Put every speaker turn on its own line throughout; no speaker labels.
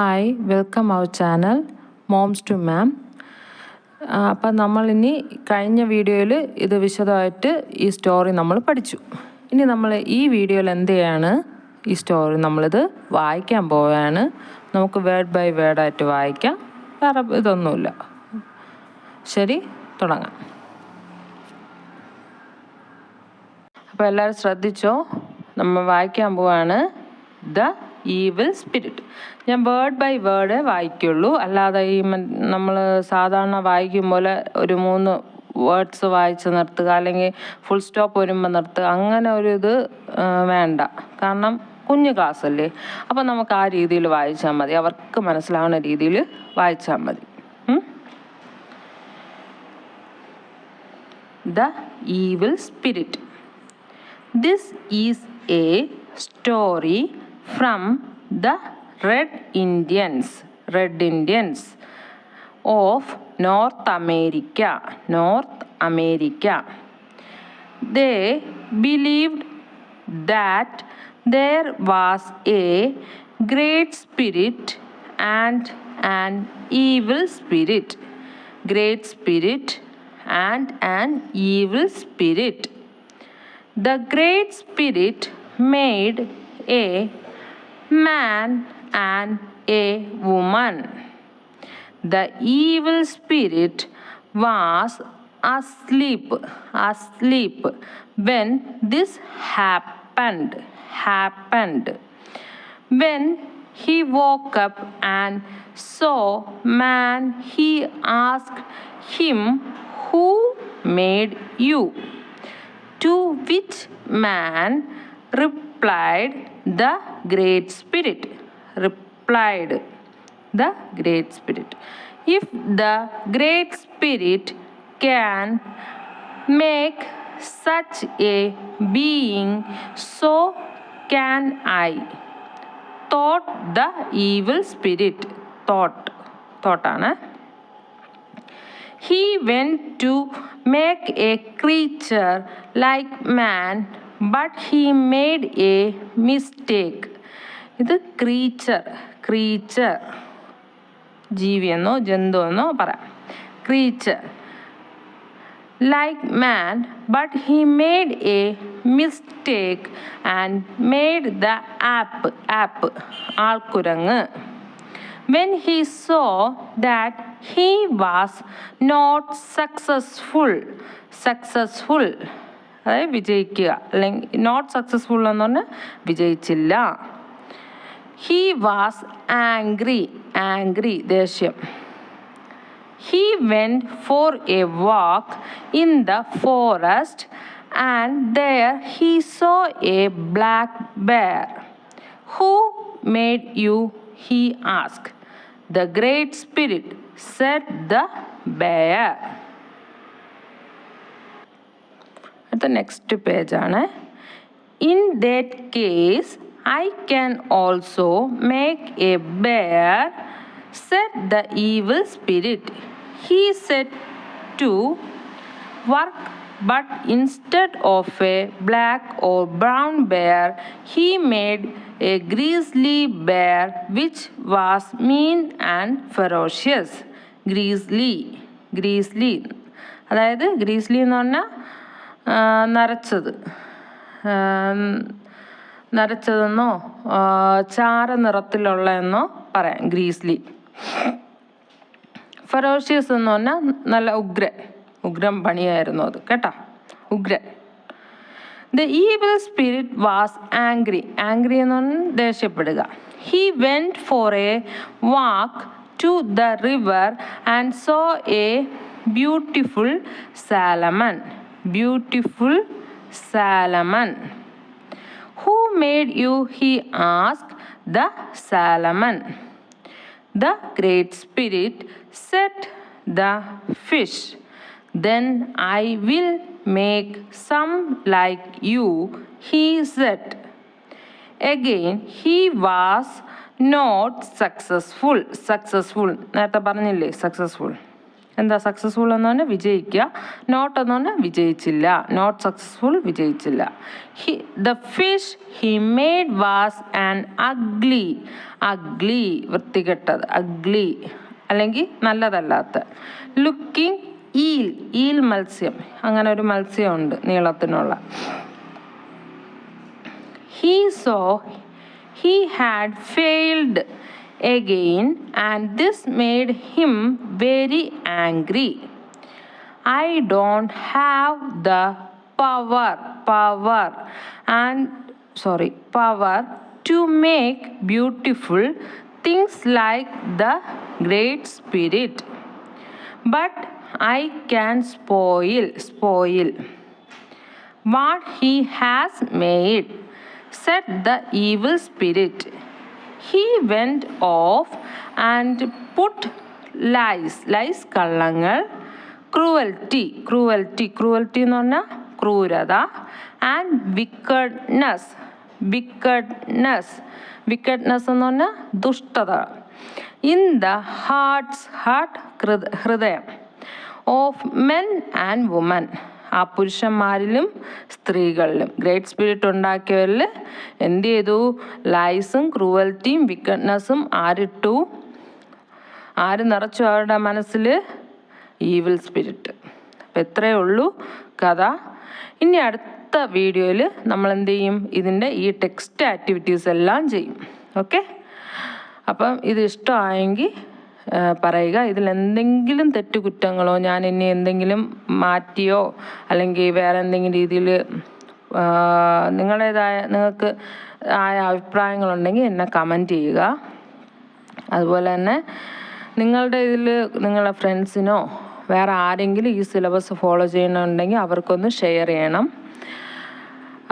Hi, welcome our channel moms to mom. അപ്പം നമ്മളിനി കഴിഞ്ഞ വീഡിയോയിൽ ഇത് വിശദമായിട്ട് ഈ സ്റ്റോറി നമ്മൾ പഠിച്ചു. ഇനി നമ്മൾ ഈ വീഡിയോയിൽ എന്ത് ചെയ്യാണ്, ഈ സ്റ്റോറി നമ്മളിത് വായിക്കാൻ പോവുകയാണ്. നമുക്ക് വേർഡ് ബൈ വേർഡായിട്ട് വായിക്കാം, വേറെ ഇതൊന്നുമില്ല. ശരി, തുടങ്ങാം. അപ്പോൾ എല്ലാവരും ശ്രദ്ധിച്ചോ, നമ്മൾ വായിക്കാൻ പോവാണ് ദ ഈവിൽ സ്പിരിറ്റ്. ഞാൻ വേർഡ് ബൈ വേർഡ് വായിക്കുള്ളൂ, അല്ലാതെ ഈ നമ്മൾ സാധാരണ വായിക്കും പോലെ ഒരു 3 വേർഡ്സ് വായിച്ച് നിർത്തുക, അല്ലെങ്കിൽ ഫുൾ സ്റ്റോപ്പ് വരുമ്പോൾ നിർത്തുക, അങ്ങനെ ഒരു ഇത് വേണ്ട. കാരണം കുഞ്ഞു ക്ലാസ് അല്ലേ, അപ്പം നമുക്ക് ആ രീതിയിൽ വായിച്ചാൽ മതി, അവർക്ക് മനസ്സിലാവുന്ന രീതിയിൽ വായിച്ചാൽ മതി. The evil spirit. This is a story from the Red Indians of North America. They believed that there was a great spirit and an evil spirit. Great spirit and an evil spirit. The great spirit made a man and a woman. The evil spirit was asleep when this happened. When he woke up and saw man, he asked him, "Who made you?" To which man replied the great spirit. If the great spirit can make such a being, so can I, thought the evil spirit. Thought ആണ്. He went to make a creature like man, but he made a mistake. ഇത് creature ജീവിയെന്നോ ജന്തുവെന്നോ പറയാം. Creature like man, but he made a mistake and made the ape ആൾക്കുരങ്ങ്. When he saw that he was not successful, അതായത് വിജയിക്കുക, അല്ലെങ്കിൽ not successful എന്ന് പറഞ്ഞാൽ വിജയിച്ചില്ല. He was angry, ദേഷ്യം. He went for a walk in the forest and there he saw a black bear. Who made you? He asked. The great spirit, said the bear. At the next page ആണ്. In that case, I can also make a bear, said the evil spirit. He set to work, but instead of a black or brown bear, he made a grizzly bear which was mean and ferocious. ഗ്രീസ്ലി അതായത് ഗ്രീസ്ലി എന്ന് പറഞ്ഞാൽ നരച്ചതെന്നോ ചാര നിറത്തിലുള്ളതെന്നോ പറയാം. ഗ്രീസ്ലി. Ferocious എന്ന് പറഞ്ഞാൽ നല്ല ഉഗ്രം പണിയായിരുന്നു അത് കേട്ടോ, ഉഗ്രൻ. The evil spirit was angry എന്ന് പറഞ്ഞാൽ ദേഷ്യപ്പെടുക. He went for a walk to the river and saw a beautiful salmon. Who made you? He asked the salmon. The great spirit said the fish. Then I will make some like you, he said. Again he was not successful. നേരത്തെ പറഞ്ഞില്ലേ successful. എന്താ successful എന്ന് പറഞ്ഞാൽ വിജയിക്കുക, not എന്ന് പറഞ്ഞാൽ വിജയിച്ചില്ല, not successful വിജയിച്ചില്ല. The fish he made was an ugly, ugly വൃത്തികെട്ടത്, അഗ്ലി അല്ലെങ്കിൽ നല്ലതല്ലാത്ത. ലുക്കിംഗ് ഈൽ, ഈൽ മത്സ്യം, അങ്ങനെ ഒരു മത്സ്യമുണ്ട് നീളത്തിനുള്ള. He saw he had failed again and this made him very angry. I don't have the power to make beautiful things like the Great Spirit, but I can spoil what he has made, said the evil spirit. He went off and put lies കള്ളങ്ങൾ, cruelty എന്ന് പറഞ്ഞാൽ ക്രൂരത, and wickedness എന്ന് പറഞ്ഞാൽ ദുഷ്ടത, in the heart ഹൃദയം, of men and women, ആ പുരുഷന്മാരിലും സ്ത്രീകളിലും. Great spirit ഉണ്ടാക്കിയവരിൽ എന്ത് ചെയ്തു? ലൈസും ക്രൂവൽറ്റിയും വിക്കഡ്നെസ്സും ആര് നിറച്ചു അവരുടെ മനസ്സിൽ? Evil spirit. അപ്പം ഇത്രയേ ഉള്ളൂ കഥ. ഇനി അടുത്ത വീഡിയോയിൽ നമ്മൾ എന്ത് ചെയ്യും? ഇതിൻ്റെ ഈ ടെക്സ്റ്റ് ആക്ടിവിറ്റീസ് എല്ലാം ചെയ്യും. ഓക്കെ, അപ്പം ഇത് ഇഷ്ടമായെങ്കിൽ പറയുക. ഇതിലെന്തെങ്കിലും തെറ്റുകുറ്റങ്ങളോ ഞാൻ ഇനി എന്തെങ്കിലും മാറ്റിയോ അല്ലെങ്കിൽ വേറെ എന്തെങ്കിലും രീതിയിൽ നിങ്ങൾക്ക് ആയ അഭിപ്രായങ്ങളുണ്ടെങ്കിൽ എന്നെ കമൻറ്റ് ചെയ്യുക. അതുപോലെ തന്നെ നിങ്ങളുടെ നിങ്ങളുടെ ഫ്രണ്ട്സിനോ വേറെ ആരെങ്കിലും ഈ സിലബസ് ഫോളോ ചെയ്യണമെന്നുണ്ടെങ്കിൽ അവർക്കൊന്ന് ഷെയർ ചെയ്യണം.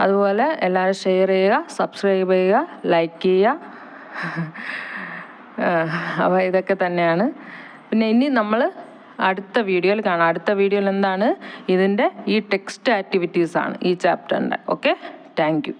അതുപോലെ എല്ലാവരും ഷെയർ ചെയ്യുക, സബ്സ്ക്രൈബ് ചെയ്യുക, ലൈക്ക് ചെയ്യുക. അപ്പോൾ ഇതൊക്കെ തന്നെയാണ്. പിന്നെ ഇനി നമ്മൾ അടുത്ത വീഡിയോയിൽ കാണാം. അടുത്ത വീഡിയോയിൽ എന്താണ്? ഇതിൻ്റെ ഈ ടെക്സ്റ്റ് ആക്ടിവിറ്റീസാണ് ഈ ചാപ്റ്ററിൻ്റെ. Okay, thank U.